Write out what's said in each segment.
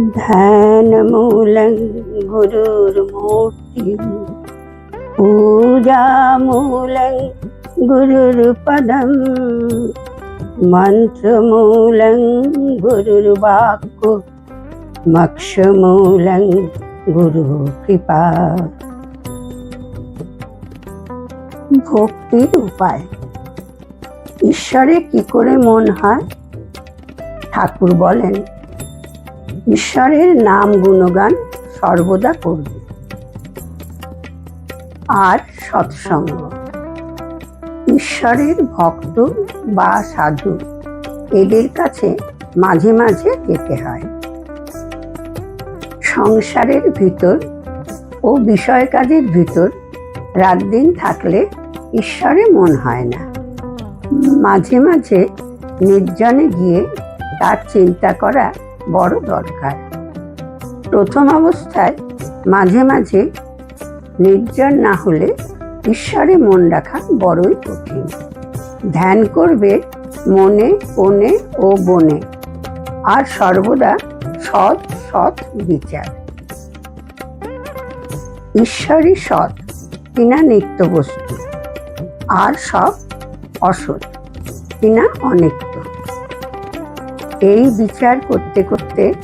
ध्यानमूलं गुरुर्मूर्ति पूजामूलं गुरुर्पदं मन्त्रमूलं गुरुर्वाक्कु मोक्षमूलं गुरुकृपा। ভক্তির উপায়। ঈশ্বরে কি করে মন হয়? ঠাকুর বলেন, ঈশ্বরের নাম গুণগান সর্বদা করবে আর সৎসঙ্গ। ঈশ্বরের ভক্ত বা সাধু এদের কাছে মাঝে মাঝে যেতে হয়। সংসারের ভিতর ও বিষয় কাজের ভিতর রাত দিন থাকলে ঈশ্বরে মন হয় না। মাঝে মাঝে নির্জনে গিয়ে তার চিন্তা করা বড় দরকার। প্রথম অবস্থায় মাঝে মাঝে নির্জন না হলে ঈশ্বরে মন রাখা বড়ই কঠিন। ধ্যান করবে মনে কোণে ও বনে, আর সর্বদা সৎ সৎ বিচার। ঈশ্বরই সৎ, কিনা নিত্য বস্তু, আর সব অসৎ, কিনা অনিত্য। এই বিচার করতে করতে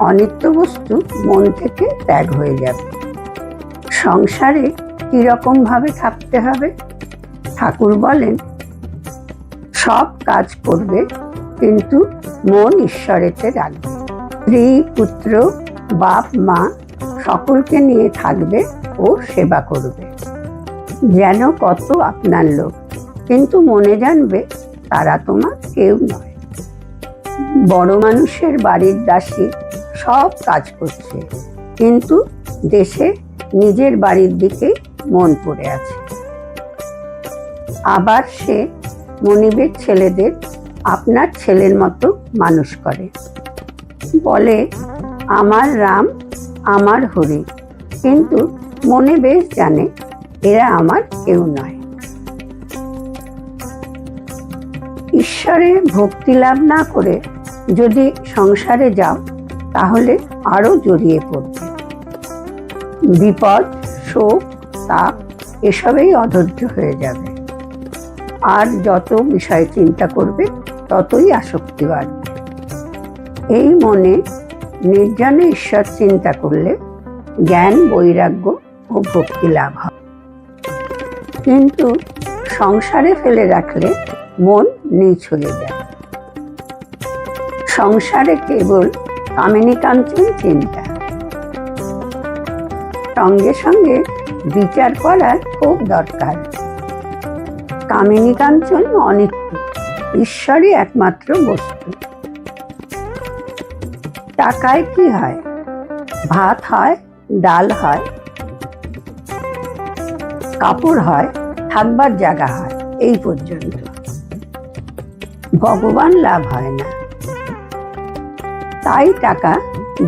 অনিত্য বস্তু মন থেকে ত্যাগ হয়ে যাবে। সংসারে কিরকম ভাবে থাকতে হবে? ঠাকুর বলেন, সব কাজ করবে কিন্তু মন ঈশ্বরেতে রাখবে। স্ত্রী পুত্র বাপ মা সকলকে নিয়ে থাকবে ও সেবা করবে। যেন কত আপনার লোক, কিন্তু মনে জানবে তারা তোমার কেউ নয়। বড় মানুষের বাড়ির দাসী সব কাজ করছে, কিন্তু দেশে নিজের বাড়ির দিকে মন পড়ে আছে। আবার সে মনিবের ছেলেদের আপনার ছেলের মতো মানুষ করে, বলে আমার রাম আমার হরি, কিন্তু মনে বেশ জানে এরা আমার কেউ নয়। ঈশ্বরে ভক্তি লাভ না করে যদি সংসারে যাও তাহলে আরো জড়িয়ে পড়বে। বিপদ শোক তাপ এসবেই অধৈর্য হয়ে যাবে, আর যত বিষয় চিন্তা করবে ততই আসক্তি বাড়বে। এই মনে নির্জনে ঈশ্বর চিন্তা করলে জ্ঞান বৈরাগ্য ও ভক্তি লাভ হয়। কিন্তু সংসারে ফেলে রাখলে মন নীচ হয়ে যায়। সংসারে কেবল কামিনী কাঞ্চন চিন্তা। সঙ্গে সঙ্গে বিচার করার খুব দরকার। কামিনী কাঞ্চন অনিত্য, ঈশ্বরই একমাত্র বস্তু। টাকায় কি হয়? ভাত হয়, ডাল হয়, কাপড় হয়, থাকবার জায়গা হয়, এই পর্যন্ত। ভগবান লাভ হয় না। তাই টাকা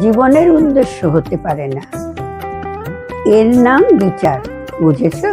জীবনের উদ্দেশ্য হতে পারে না। এর নাম বিচার, বুঝেছো?